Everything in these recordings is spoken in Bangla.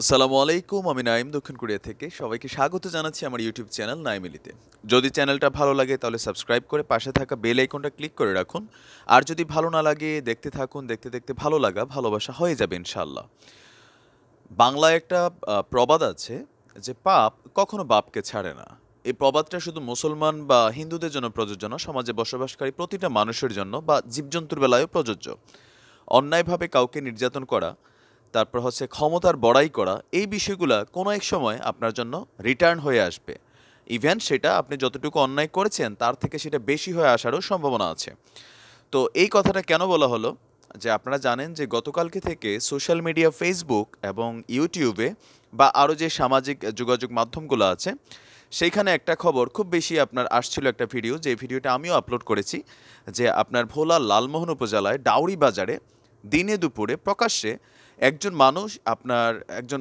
আসসালামু আলাইকুম, আমি নাইম দক্ষিণ কোরিয়া থেকে। সবাইকে স্বাগত জানাচ্ছি আমার ইউটিউব চ্যানেল নাইমিলিতে। যদি চ্যানেলটা ভালো লাগে তাহলে সাবস্ক্রাইব করে পাশে থাকা বেল আইকনটা ক্লিক করে রাখুন। আর যদি ভালো না লাগে দেখতে থাকুন, দেখতে দেখতে ভালো লাগা ভালোবাসা হয়ে যাবে ইনশাআল্লাহ। বাংলায় একটা প্রবাদ আছে যে পাপ কখনো বাপকে ছাড়ে না। এই প্রবাদটা শুধু মুসলমান বা হিন্দুদের জন্য প্রযোজ্য না, সমাজে বসবাসকারী প্রতিটা মানুষের জন্য বা জীবজন্তুর বেলায়ও প্রযোজ্য। অন্যায়ভাবে কাউকে নির্যাতন করা, তারপর হচ্ছে ক্ষমতার বড়াই করা, এই বিষয়গুলা কোনো এক সময় আপনার জন্য রিটার্ন হয়ে আসবে। ইভেন সেটা আপনি যতটুকু অন্যায় করেছেন তার থেকে সেটা বেশি হয়ে আসারও সম্ভাবনা আছে। তো এই কথাটা কেন বলা হলো, যে আপনারা জানেন যে গতকালকে থেকে সোশ্যাল মিডিয়া ফেসবুক এবং ইউটিউবে বা আরও যে সামাজিক যোগাযোগ মাধ্যমগুলো আছে সেইখানে একটা খবর খুব বেশি আপনার আসছিল, একটা ভিডিও, যে ভিডিওটা আমিও আপলোড করেছি, যে আপনার ভোলা লালমোহন উপজেলায় ডাউরি বাজারে দিনে দুপুরে প্রকাশ্যে একজন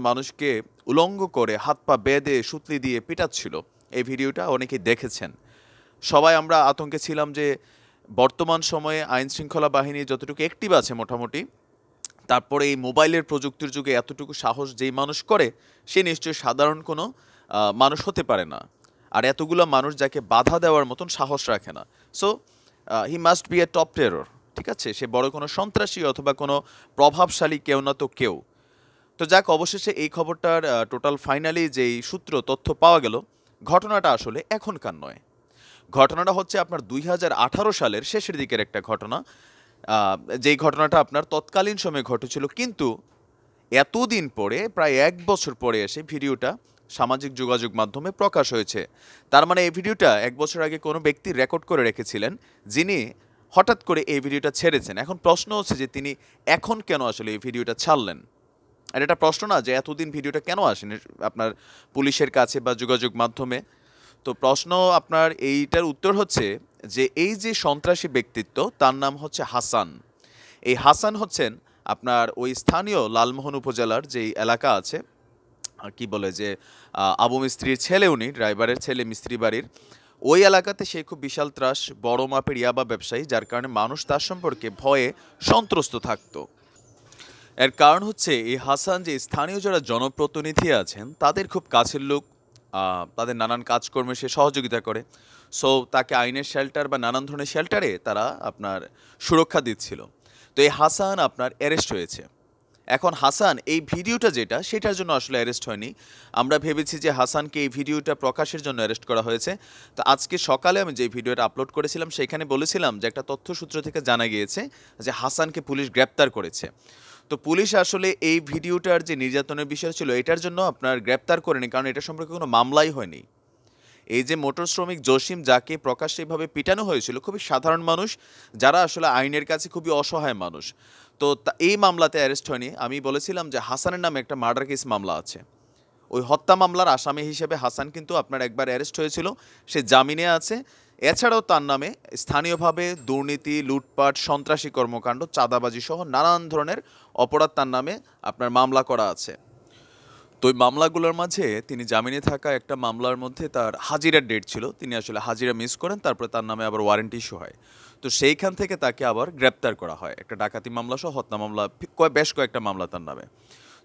মানুষকে উলঙ্গ করে হাত পা বেঁধে সুতলি দিয়ে পিটাচ্ছিল। এই ভিডিওটা অনেকেই দেখেছেন। সবাই আমরা আতঙ্কে ছিলাম যে বর্তমান সময়ে আইন শৃঙ্খলা বাহিনী যতটুকু অ্যাক্টিভ আছে মোটামুটি, তারপরে এই মোবাইলের প্রযুক্তির যুগে এতটুকু সাহস যেই মানুষ করে সে নিশ্চয়ই সাধারণ কোনো মানুষ হতে পারে না। আর এতগুলো মানুষ যাকে বাধা দেওয়ার মতন সাহস রাখে না। So he must B A top terror. ঠিক আছে, সে বড় কোনো সন্ত্রাসী অথবা কোনো প্রভাবশালী কেউ না তো কেউ। তো যাক, অবশেষে এই খবরটার টোটাল ফাইনালি যেই সূত্র তথ্য পাওয়া গেল, ঘটনাটা আসলে এখনকার নয়। ঘটনাটা হচ্ছে আপনার 2018 সালের শেষের দিকের একটা ঘটনা। যেই ঘটনাটা আপনার তৎকালীন সময়ে ঘটেছিল, কিন্তু এতদিন পরে প্রায় 1 বছর পরে এসে ভিডিওটা সামাজিক যোগাযোগ মাধ্যমে প্রকাশ হয়েছে। তার মানে এই ভিডিওটা 1 বছর আগে কোনো ব্যক্তি রেকর্ড করে রেখেছিলেন, যিনি হঠাৎ করে এই ভিডিওটা ছেড়েছেন। এখন প্রশ্ন হচ্ছে যে তিনি এখন কেন আসলে এই ভিডিওটা ছাড়লেন। আর এটা প্রশ্ন না যে এতদিন ভিডিওটা কেন আসেনি আপনার পুলিশের কাছে বা যোগাযোগ মাধ্যমে। তো প্রশ্ন আপনার এইটার উত্তর হচ্ছে যে এই যে সন্ত্রাসী ব্যক্তিত্ব, তার নাম হচ্ছে হাসান। এই হাসান হচ্ছেন আপনার ওই স্থানীয় লালমোহন উপজেলার যেই এলাকা আছে, কি বলে যে আবু মিস্ত্রির ছেলে, উনি ড্রাইভারের ছেলে মিস্ত্রি বাড়ির। ওই এলাকাতে সে খুব বিশাল ত্রাস, বড় মাপের ইয়াবা ব্যবসায়ী, যার কারণে মানুষ তার সম্পর্কে ভয়ে সন্ত্রস্ত থাকতো। এর কারণ হচ্ছে এই হাসান যে স্থানীয় যারা জনপ্রতিনিধি আছেন তাদের খুব কাছের লোক। তাদের নানান কাজকর্মে সে সহযোগিতা করে। সো তাকে আইনের শেল্টার বা নানান ধরনের শেল্টারে তারা আপনার সুরক্ষা দিচ্ছিল। তো এই হাসান আপনার অ্যারেস্ট হয়েছে। এখন হাসান এই ভিডিওটা যেটা, সেটার জন্য আসলে অ্যারেস্ট হয়নি। আমরা ভেবেছি যে হাসানকে এই ভিডিওটা প্রকাশের জন্য অ্যারেস্ট করা হয়েছে। তো আজকে সকালে আমি যে ভিডিওটা আপলোড করেছিলাম সেখানে বলেছিলাম যে একটা তথ্যসূত্র থেকে জানা গিয়েছে যে হাসানকে পুলিশ গ্রেপ্তার করেছে। তো পুলিশ আসলে এই ভিডিওটার যে নির্যাতনের বিষয় ছিল এটার জন্য আপনার গ্রেপ্তার করেনি, কারণ এটা সম্পর্কে কোনো মামলাই হয়নি। এই যে মোটর শ্রমিক জসিম, যাকে প্রকাশ্যে এভাবে পিটানো হয়েছিল, খুবই সাধারণ মানুষ, যারা আসলে আইনের কাছে খুবই অসহায় মানুষ। তো এই মামলাতে অ্যারেস্ট হয়নি। আমি বলেছিলাম যে হাসানের নামে একটা মার্ডার কেস মামলা আছে, ওই হত্যা মামলার আসামি হিসেবে হাসান কিন্তু আপনার একবার অ্যারেস্ট হয়েছিল, সে জামিনে আছে। এছাড়াও তার নামে স্থানীয়ভাবে দুর্নীতি, লুটপাট, সন্ত্রাসী কর্মকাণ্ড, চাঁদাবাজি সহ নানান ধরনের অপরাধ তার নামে আপনার মামলা করা আছে। তো ওই মামলাগুলোর মাঝে তিনি জামিনে থাকা একটা মামলার মধ্যে তার হাজিরার ডেট ছিল, তিনি আসলে হাজিরা মিস করেন, তারপরে তার নামে আবার ওয়ারেন্ট ইস্যু হয়। তো সেইখান থেকে তাকে আবার গ্রেপ্তার করা হয়, একটা ডাকাতি মামলা সহ হত্যা মামলা, বেশ কয়েকটা মামলা তার নামে।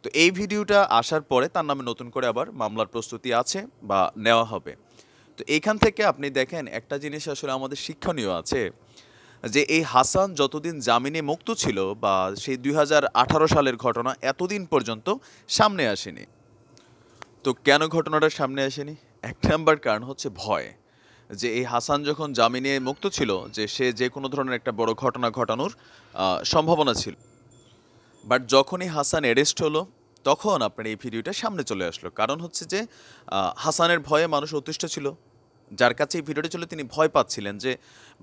তো এই ভিডিওটা আসার পরে তার নামে নতুন করে আবার মামলার প্রস্তুতি আছে বা নেওয়া হবে। তো এইখান থেকে আপনি দেখেন একটা জিনিস আসলে আমাদের শিক্ষণীয় আছে, যে এই হাসান যতদিন জামিনে মুক্ত ছিল বা সেই 2018 সালের ঘটনা এতদিন পর্যন্ত সামনে আসেনি। তো কেন ঘটনাটা সামনে আসেনি? এক নাম্বার কারণ হচ্ছে ভয়। যে এই হাসান যখন জামিনে মুক্ত ছিল, যে সে যে কোনো ধরনের একটা বড় ঘটনা ঘটানোর সম্ভাবনা ছিল। বাট যখনই হাসান অ্যারেস্ট হলো তখন আপনার এই ভিডিওটা সামনে চলে আসলো। কারণ হচ্ছে যে হাসানের ভয়ে মানুষ অতিষ্ঠ ছিল, যার কাছে এই ভিডিওটা ছিল তিনি ভয় পাচ্ছিলেন যে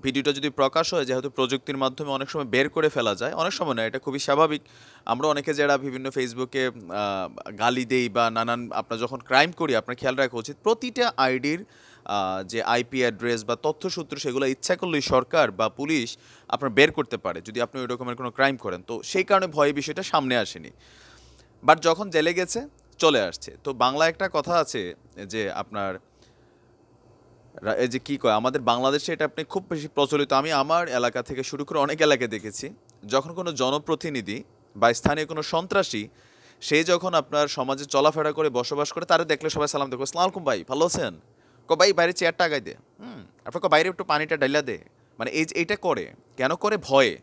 ভিডিওটা যদি প্রকাশ হয়, যেহেতু প্রযুক্তির মাধ্যমে অনেক সময় বের করে ফেলা যায়, অনেক সময় না, এটা খুবই স্বাভাবিক। আমরা অনেকে যারা বিভিন্ন ফেসবুকে গালি দেই বা নানান, আপনার যখন ক্রাইম করি আপনার খেয়াল রাখা উচিত প্রতিটা আইডির যে আইপি অ্যাড্রেস বা তথ্যসূত্র, সেগুলো ইচ্ছা করলেই সরকার বা পুলিশ আপনার বের করতে পারে যদি আপনি ওই রকমের কোনো ক্রাইম করেন। তো সেই কারণে ভয় বিষয়টা সামনে আসেনি। বাট যখন জেলে গেছে চলে আসছে। তো বাংলা একটা কথা আছে যে আপনার এই যে কি কয়, আমাদের বাংলাদেশে এটা আপনি খুব বেশি প্রচলিত, আমি আমার এলাকা থেকে শুরু করে অনেক এলাকায় দেখেছি, যখন কোনো জনপ্রতিনিধি বা স্থানীয় কোনো সন্ত্রাসী সে যখন আপনার সমাজে চলাফেরা করে বসবাস করে, তারা দেখলে সবাই সালাম দেখো, আসসালামু আলাইকুম ভাই, ভালো আছেন? ভাই বাইরে চেয়ারটা আগাই দে, আপনার বাইরে একটু পানিটা ডাইলা দে। মানে এইটা করে কেন করে? ভয়ে।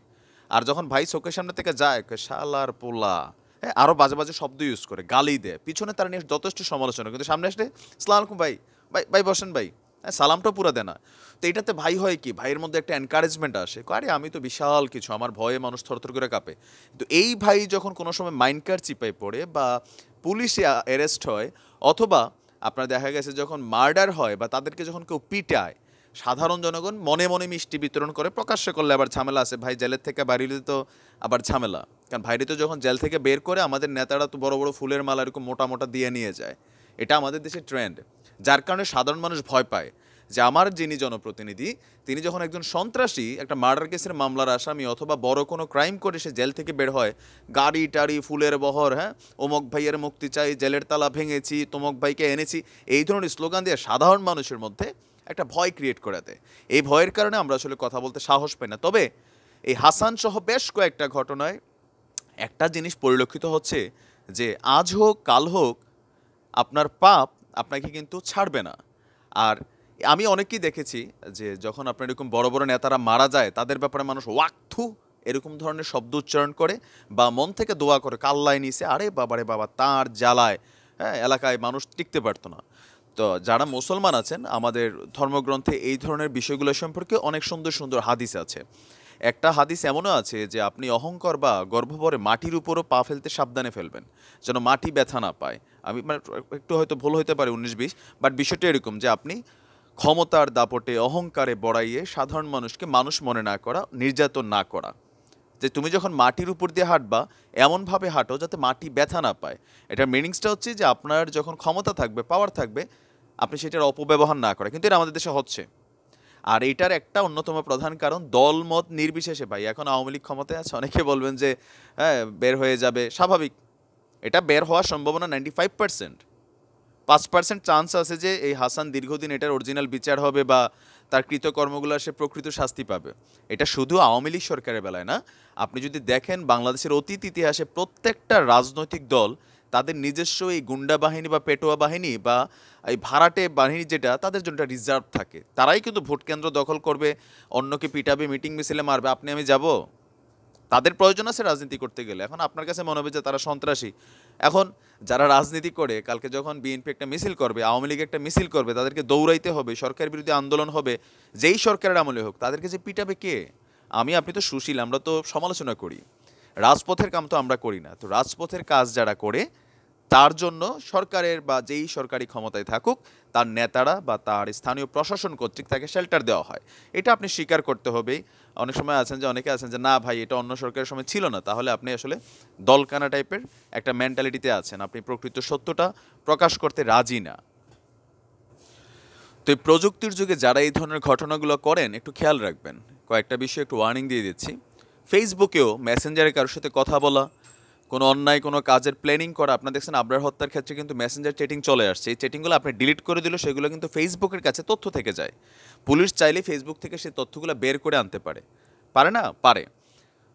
আর যখন ভাই চোখের সামনে থেকে যায়, শালার পোলা, হ্যাঁ, আরও বাজে বাজে শব্দ ইউজ করে, গালি দেয়, পিছনে তারা নিয়ে যথেষ্ট সমালোচনা, কিন্তু সামনে আসলে আসসালামু আলাইকুম ভাই, ভাই ভাই বসেন ভাই, হ্যাঁ, সালামটাও পুরা দেয় না। তো এটাতে ভাই হয় কি, ভাইয়ের মধ্যে একটা এনকারেজমেন্ট আসে, আরে আমি তো বিশাল কিছু, আমার ভয়ে মানুষ থরথর করে কাঁপে। তো এই ভাই যখন কোনো সময় মাইন্ডকার চিপায় পড়ে বা পুলিশে অ্যারেস্ট হয়, অথবা আপনার দেখা গেছে যখন মার্ডার হয় বা তাদেরকে যখন কেউ পিটায়, সাধারণ জনগণ মনে মনে মিষ্টি বিতরণ করে, প্রকাশ্যে করলে আবার ঝামেলা আছে ভাই, জেলের থেকে বাড়িলে তো আবার ঝামেলা। কারণ ভাইরে তো যখন জেল থেকে বের করে আমাদের নেতারা তো বড় বড় ফুলের মালা এরকম মোটা মোটা দিয়ে নিয়ে যায়, এটা আমাদের দেশের ট্রেন্ড। যার কারণে সাধারণ মানুষ ভয় পায় যে আমার যিনি জনপ্রতিনিধি, তিনি যখন একজন সন্ত্রাসী, একটা মার্ডার কেসের মামলার আসামি অথবা বড় কোনো ক্রাইম করে সে জেল থেকে বের হয়, গাড়ি টাড়ি ফুলের বহর, হ্যাঁ, অমুক ভাইয়ের মুক্তি চাই, জেলের তালা ভেঙেছি, তমুক ভাইকে এনেছি, এই ধরনের স্লোগান দিয়ে সাধারণ মানুষের মধ্যে একটা ভয় ক্রিয়েট করে দেয়। এই ভয়ের কারণে আমরা আসলে কথা বলতে সাহস পাই না। তবে এই হাসান সহ বেশ কয়েকটা ঘটনায় একটা জিনিস পরিলক্ষিত হচ্ছে যে আজ হোক কাল হোক আপনার পাপ আপনাকে কিন্তু ছাড়বে না। আর আমি অনেকেই দেখেছি যে যখন আপনার এরকম বড় বড় নেতারা মারা যায়, তাদের ব্যাপারে মানুষ ওয়াক্থু এরকম ধরনের শব্দ উচ্চারণ করে বা মন থেকে দোয়া করে, কাল্লায় নিছে, আরে বাবারে বাবা, তার জ্বালায়, হ্যাঁ, এলাকায় মানুষ টিকতে পারতো না। তো যারা মুসলমান আছেন, আমাদের ধর্মগ্রন্থে এই ধরনের বিষয়গুলো সম্পর্কে অনেক সুন্দর সুন্দর হাদিস আছে। একটা হাদিস এমনও আছে যে আপনি অহংকার বা গর্বভরে মাটির উপরও পা ফেলতে সাবধানে ফেলবেন, যেন মাটি ব্যথা না পায়। আমি মানে একটু হয়তো ভুল হতে পারে 19-20, বাট বিষয়টা এরকম যে আপনি ক্ষমতার দাপটে অহংকারে বড়াইয়ে সাধারণ মানুষকে মানুষ মনে না করা, নির্যাতন না করা। যে তুমি যখন মাটির উপর দিয়ে হাঁটবা, এমনভাবে হাঁটো যাতে মাটি ব্যথা না পায়। এটার মিনিংসটা হচ্ছে যে আপনার যখন ক্ষমতা থাকবে, পাওয়ার থাকবে, আপনি সেটার অপব্যবহার না করা। কিন্তু এটা আমাদের দেশে হচ্ছে। আর এটার একটা অন্যতম প্রধান কারণ দলমত নির্বিশেষে, ভাই এখন আওয়ামী লীগ ক্ষমতায় আছে, অনেকে বলবেন যে হ্যাঁ বের হয়ে যাবে, স্বাভাবিক। এটা বের হওয়ার সম্ভাবনা 95%। 5% চান্স আছে যে এই হাসান দীর্ঘদিন এটার অরিজিনাল বিচার হবে বা তার কৃতকর্মগুলো সে প্রকৃত শাস্তি পাবে। এটা শুধু আওয়ামী লীগ সরকারের বেলায় না, আপনি যদি দেখেন বাংলাদেশের অতীত ইতিহাসে প্রত্যেকটা রাজনৈতিক দল তাদের নিজস্ব এই গুন্ডা বাহিনী বা পেটোয়া বাহিনী বা এই ভাড়াটে বাহিনী, যেটা তাদের জন্য রিজার্ভ থাকে, তারাই কিন্তু ভোট কেন্দ্র দখল করবে, অন্যকে পিটাবে, মিটিং মিছিলে মারবে, আপনি আমি যাব? তাদের প্রয়োজন আছে রাজনীতি করতে গেলে। এখন আপনার কাছে মনে হবে যে তারা সন্ত্রাসী। এখন যারা রাজনীতি করে, কালকে যখন বিএনপি একটা মিছিল করবে, আওয়ামী লীগ একটা মিছিল করবে, তাদেরকে দৌড়াইতে হবে, সরকার বিরোধী আন্দোলন হবে, যেই সরকারের আমলে হোক, তাদেরকে যে পিটাবে কে? আপনি তো সুশীল, আমরা তো সমালোচনা করি, রাজপথের কাম তো আমরা করি না। তো রাজপথের কাজ যারা করে, তার জন্য সরকারের বা যেই সরকারি ক্ষমতায় থাকুক, তার নেতারা বা তার স্থানীয় প্রশাসন কর্তৃক তাকে শেল্টার দেওয়া হয়। এটা আপনি স্বীকার করতে হবেই। অনেক সময় আছেন যে অনেকে আছেন যে না ভাই এটা অন্য সরকারের সময় ছিল না, তাহলে আপনি আসলে দলকানা টাইপের একটা মেন্টালিটিতে আছেন, আপনি প্রকৃত সত্যটা প্রকাশ করতে রাজি না। তো এই প্রযুক্তির যুগে যারা এই ধরনের ঘটনাগুলো করেন, একটু খেয়াল রাখবেন। কয়েকটা বিষয় একটু ওয়ার্নিং দিয়ে দিচ্ছি। ফেসবুকেও মেসেঞ্জারে কারোর সাথে কথা বলা, কোনো অন্যায় কোনো কাজের প্ল্যানিং করা, আপনার দেখছেন আবরার হত্যার ক্ষেত্রে কিন্তু মেসেঞ্জার চ্যাটিং চলে আসছে, এই চ্যাটিংগুলো আপনি ডিলিট করে দিলে সেগুলো কিন্তু ফেসবুকের কাছে তথ্য থেকে যায়। পুলিশ চাইলে ফেসবুক থেকে সেই তথ্যগুলো বের করে আনতে পারে, পারে না? পারে।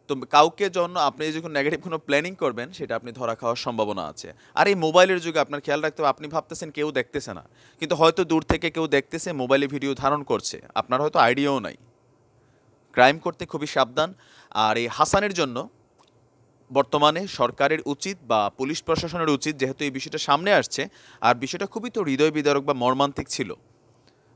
তো কাউকে জন্য আপনি যখন নেগেটিভ কোনো প্ল্যানিং করবেন, সেটা আপনি ধরা খাওয়ার সম্ভাবনা আছে। আর এই মোবাইলের যুগে আপনার খেয়াল রাখতে হবে, আপনি ভাবতেছেন কেউ দেখতেছে না, কিন্তু হয়তো দূর থেকে কেউ দেখতেছে, মোবাইলে ভিডিও ধারণ করছে, আপনার হয়তো আইডিয়াও নাই। ক্রাইম করতে খুবই সাবধান। আর এই হাসানের জন্য বর্তমানে সরকারের উচিত বা পুলিশ প্রশাসনের উচিত, যেহেতু এই বিষয়টা সামনে আসছে, আর বিষয়টা খুবই তো হৃদয় বিদারক বা মর্মান্তিক ছিল,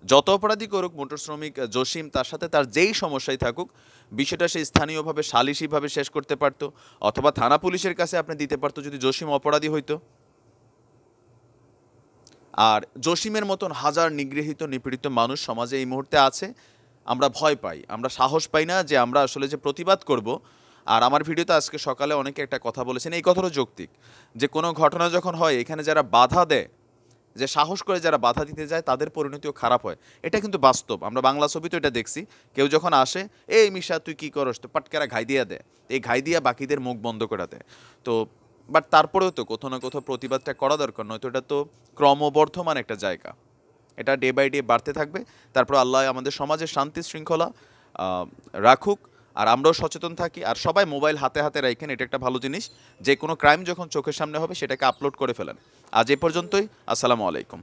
যত অপরাধী করুক মোটর শ্রমিক জসিম, তার সাথে তার যেই সমস্যায় থাকুক, বিষয়টা সে স্থানীয়ভাবে সালিশিভাবে শেষ করতে পারত, অথবা থানা পুলিশের কাছে আপনি দিতে পারতো যদি জসিম অপরাধী হইতো। আর জসিমের মতন হাজার নিগৃহীত নিপীড়িত মানুষ সমাজে এই মুহূর্তে আছে, আমরা ভয় পাই, আমরা সাহস পাই না যে আমরা আসলে যে প্রতিবাদ করব। আর আমার ভিডিওতে আজকে সকালে অনেকে একটা কথা বলেছেন, এই কথাটা যৌক্তিক, যে কোনো ঘটনা যখন হয়, এখানে যারা বাধা দেয়, যে সাহস করে যারা বাধা দিতে যায়, তাদের পরিণতিও খারাপ হয়। এটা কিন্তু বাস্তব, আমরা বাংলা ছবি তো এটা দেখছি। কেউ যখন আসে, এই মিশা তুই কী করস, তো পাটকেরা ঘাই দিয়া দেয়, এই ঘাই দিয়া বাকিদের মুখ বন্ধ করে দেয়। তো বাট তারপরেও তো কোথাও না কোথাও প্রতিবাদটা করা দরকার, নয়তো এটা তো ক্রমবর্ধমান একটা জায়গা, এটা ডে বাই ডে বাড়তে থাকবে। তারপর আল্লাহ আমাদের সমাজে শান্তি শৃঙ্খলা রাখুক। আর আমরাও সচেতন থাকি, আর সবাই মোবাইল হাতে হাতে রাখেন, এটা একটা ভালো জিনিস। যে কোনো ক্রাইম যখন চোখের সামনে হবে সেটাকে আপলোড করে ফেলেন। আজ এ পর্যন্তই, আসসালামু আলাইকুম।